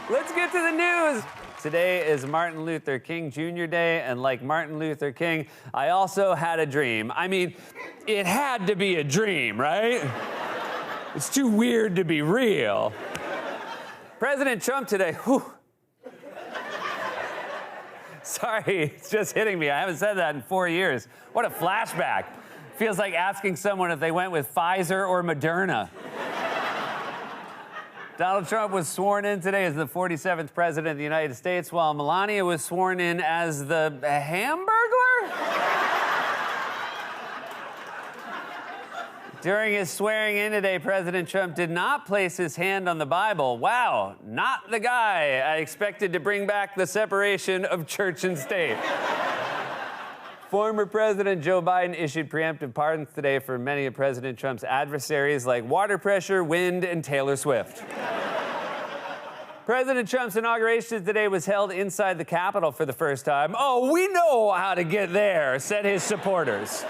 Let's get to the news. Today is Martin Luther King Jr. Day, and like Martin Luther King, I also had a dream. I mean, it had to be a dream, right? It's too weird to be real. President Trump today, whew. Sorry, it's just hitting me. I haven't said that in 4 years. What a flashback. Feels like asking someone if they went with Pfizer or Moderna. Donald Trump was sworn in today as the 47th president of the United States, while Melania was sworn in as the Hamburglar? During his swearing in today, President Trump did not place his hand on the Bible. Wow, not the guy I expected to bring back the separation of church and state. Former President Joe Biden issued preemptive pardons today for many of President Trump's adversaries like water pressure, wind, and Taylor Swift. President Trump's inauguration today was held inside the Capitol for the first time. Oh, we know how to get there, said his supporters.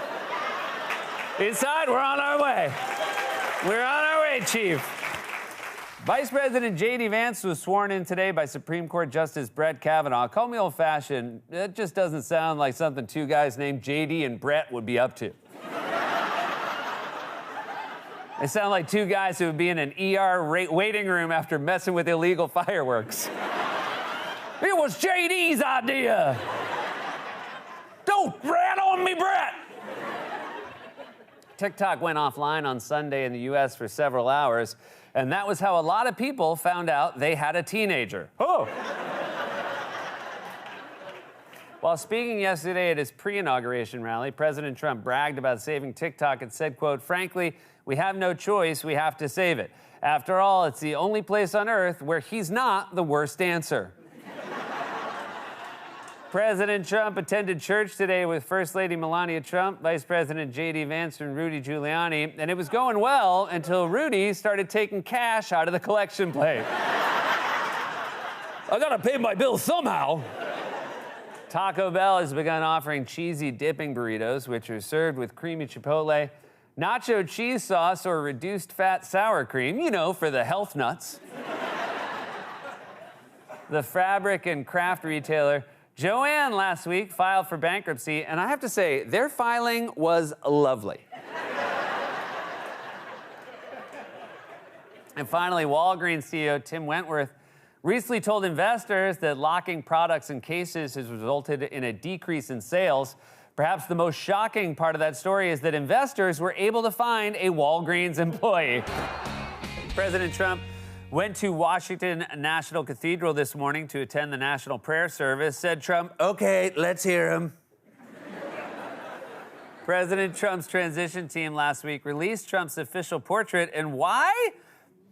Inside, we're on our way. We're on our way, Chief. Vice President J.D. Vance was sworn in today by Supreme Court Justice Brett Kavanaugh. Call me old-fashioned. That just doesn't sound like something two guys named J.D. and Brett would be up to. They sound like two guys who would be in an ER waiting room after messing with illegal fireworks. It was J.D.'s idea. Don't rat on me, Brett. TikTok went offline on Sunday in the U.S. for several hours, and that was how a lot of people found out they had a teenager. Oh! While speaking yesterday at his pre-inauguration rally, President Trump bragged about saving TikTok and said, quote, "Frankly, we have no choice. We have to save it. After all, it's the only place on earth where he's not the worst answer." President Trump attended church today with First Lady Melania Trump, Vice President J.D. Vance, and Rudy Giuliani, and it was going well until Rudy started taking cash out of the collection plate. I gotta pay my bill somehow. Taco Bell has begun offering cheesy dipping burritos, which are served with creamy chipotle, nacho cheese sauce, or reduced fat sour cream, you know, for the health nuts. The fabric and craft retailer Joann last week filed for bankruptcy, and I have to say, their filing was lovely. And finally, Walgreens CEO Tim Wentworth recently told investors that locking products in cases has resulted in a decrease in sales. Perhaps the most shocking part of that story is that investors were able to find a Walgreens employee. President Trump went to Washington National Cathedral this morning to attend the national prayer service. Said Trump, "Okay, let's hear him." President Trump's transition team last week released Trump's official portrait, and why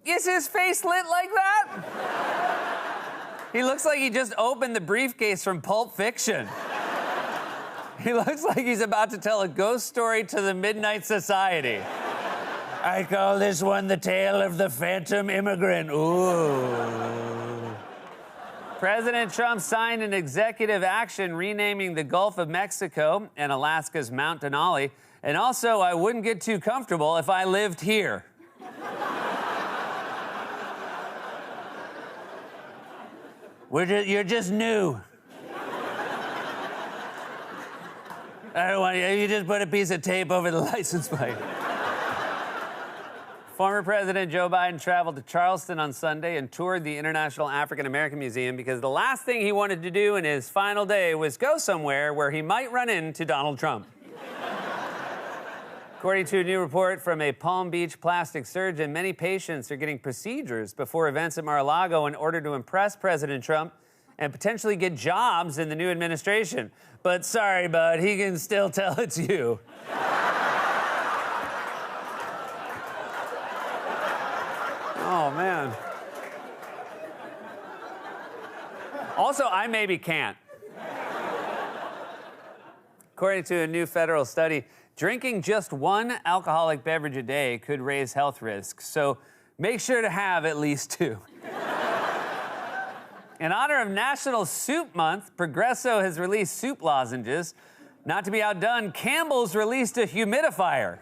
is his face lit like that? He looks like he just opened the briefcase from Pulp Fiction. He looks like he's about to tell a ghost story to the Midnight Society. I call this one the tale of the phantom immigrant. Ooh. President Trump signed an executive action renaming the Gulf of Mexico and Alaska's Mount Denali. And also, I wouldn't get too comfortable if I lived here. You're just new. I don't want you just put a piece of tape over the license plate. Former President Joe Biden traveled to Charleston on Sunday and toured the International African American Museum because the last thing he wanted to do in his final day was go somewhere where he might run into Donald Trump. According to a new report from a Palm Beach plastic surgeon, many patients are getting procedures before events at Mar-a-Lago in order to impress President Trump and potentially get jobs in the new administration. But sorry, bud, he can still tell it's you. Oh, man. Also, I maybe can't. According to a new federal study, drinking just one alcoholic beverage a day could raise health risks, so make sure to have at least two. In honor of National Soup Month, Progresso has released soup lozenges. Not to be outdone, Campbell's released a humidifier.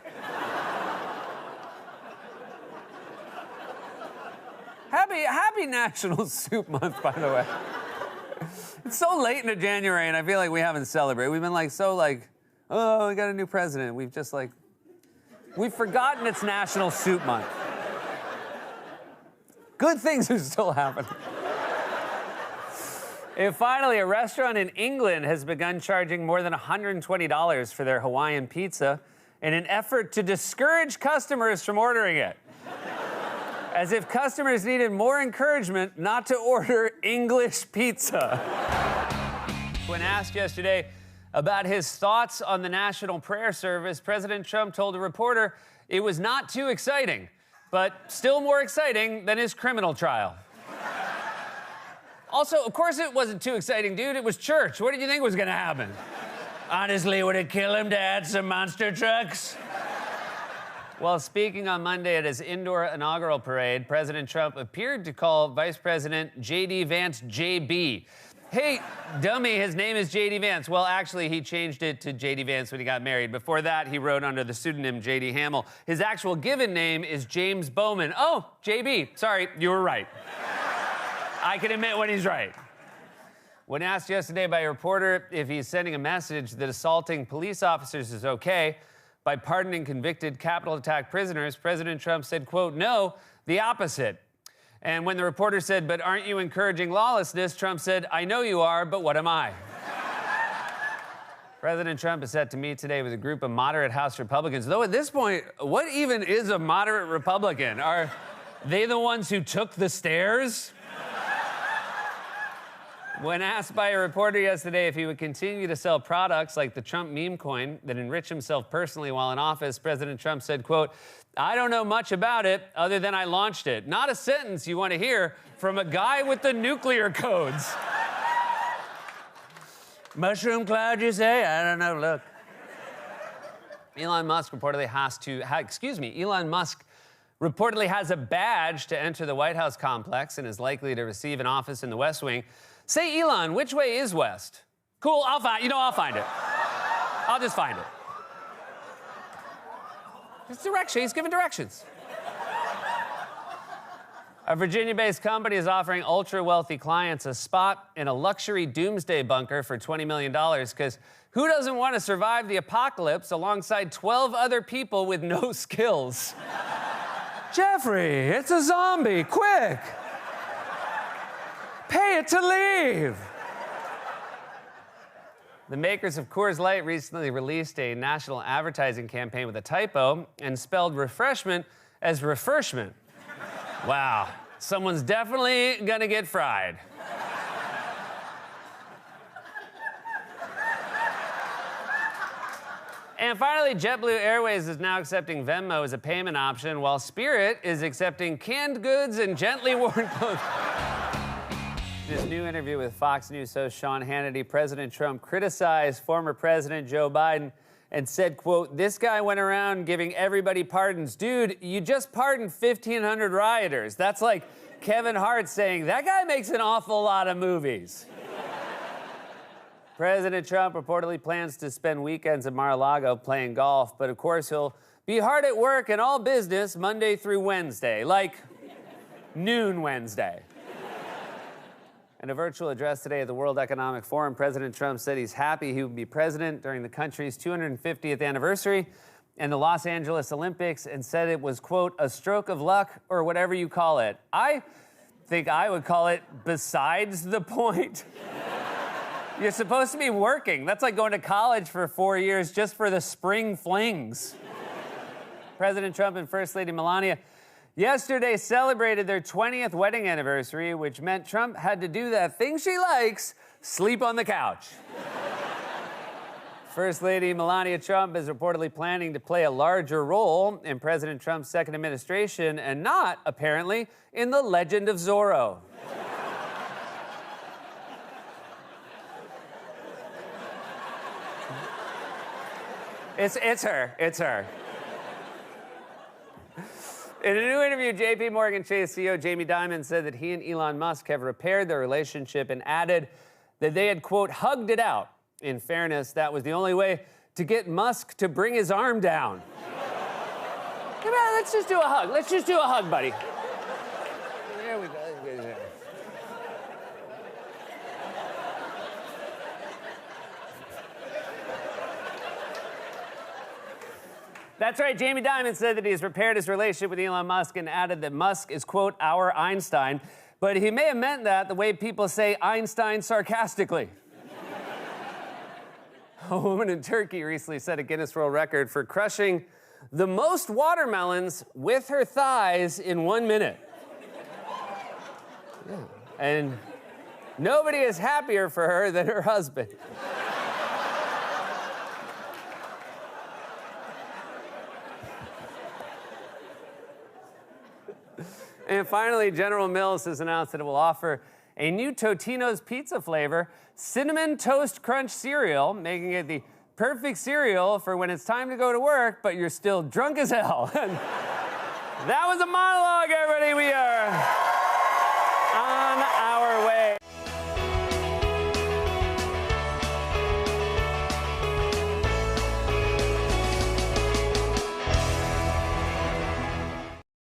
Happy National Soup Month, by the way. It's so late into January, and I feel like we haven't celebrated. We've been oh, we got a new president. We've forgotten it's National Soup Month. Good things are still happening. And finally, a restaurant in England has begun charging more than $120 for their Hawaiian pizza in an effort to discourage customers from ordering it. As if customers needed more encouragement not to order English pizza. When asked yesterday about his thoughts on the national prayer service, President Trump told a reporter it was not too exciting, but still more exciting than his criminal trial. Also, of course it wasn't too exciting, dude. It was church. What did you think was gonna happen? Honestly, would it kill him to add some monster trucks? While speaking on Monday at his indoor inaugural parade, President Trump appeared to call Vice President J.D. Vance JB. Hey, dummy, his name is J.D. Vance. Well, actually, he changed it to J.D. Vance when he got married. Before that, he wrote under the pseudonym J.D. Hamill. His actual given name is James Bowman. Oh, J.B., sorry, you were right. I can admit when he's right. When asked yesterday by a reporter if he's sending a message that assaulting police officers is okay by pardoning convicted Capitol attack prisoners, President Trump said, quote, no, the opposite. And when the reporter said, but aren't you encouraging lawlessness, Trump said, I know you are, but what am I? President Trump is set to meet today with a group of moderate House Republicans. Though at this point, what even is a moderate Republican? Are they the ones who took the stairs? When asked by a reporter yesterday if he would continue to sell products like the Trump meme coin that enrich himself personally while in office, President Trump said, quote, I don't know much about it other than I launched it. Not a sentence you want to hear from a guy with the nuclear codes. Mushroom cloud, you say? I don't know, look. Elon Musk reportedly has a badge to enter the White House complex and is likely to receive an office in the West Wing. Say, Elon, which way is west? Cool, I'll find it. I'll just find it. It's direction, he's giving directions. A Virginia-based company is offering ultra-wealthy clients a spot in a luxury doomsday bunker for $20 million, because who doesn't want to survive the apocalypse alongside 12 other people with no skills? Jeffrey, it's a zombie, quick! Pay it to leave! The makers of Coors Light recently released a national advertising campaign with a typo and spelled refreshment as refreshment. Wow, someone's definitely gonna get fried. And finally, JetBlue Airways is now accepting Venmo as a payment option, while Spirit is accepting canned goods and gently worn clothes. In his new interview with Fox News host Sean Hannity, President Trump criticized former President Joe Biden and said, quote, this guy went around giving everybody pardons. Dude, you just pardoned 1,500 rioters. That's like Kevin Hart saying, that guy makes an awful lot of movies. President Trump reportedly plans to spend weekends in Mar-a-Lago playing golf, but of course he'll be hard at work in all business Monday through Wednesday, like noon Wednesday. In a virtual address today at the World Economic Forum, President Trump said he's happy he would be president during the country's 250th anniversary and the Los Angeles Olympics, and said it was, quote, a stroke of luck or whatever you call it. I think I would call it besides the point. You're supposed to be working. That's like going to college for 4 years just for the spring flings. President Trump and First Lady Melania yesterday celebrated their 20th wedding anniversary, which meant Trump had to do that thing she likes, sleep on the couch. First Lady Melania Trump is reportedly planning to play a larger role in President Trump's second administration and not, apparently, in The Legend of Zorro. It's her. In a new interview, J.P. Morgan Chase CEO Jamie Dimon said that he and Elon Musk have repaired their relationship and added that they had, quote, hugged it out. In fairness, that was the only way to get Musk to bring his arm down. Let's just do a hug. Let's just do a hug, buddy. There we go. That's right. Jamie Dimon said that he has repaired his relationship with Elon Musk and added that Musk is, quote, our Einstein. But he may have meant that the way people say Einstein sarcastically. A woman in Turkey recently set a Guinness World Record for crushing the most watermelons with her thighs in 1 minute. Yeah. And nobody is happier for her than her husband. And finally, General Mills has announced that it will offer a new Totino's pizza flavor, Cinnamon Toast Crunch cereal, making it the perfect cereal for when it's time to go to work, but you're still drunk as hell. That was a monologue, everybody. We are on our way.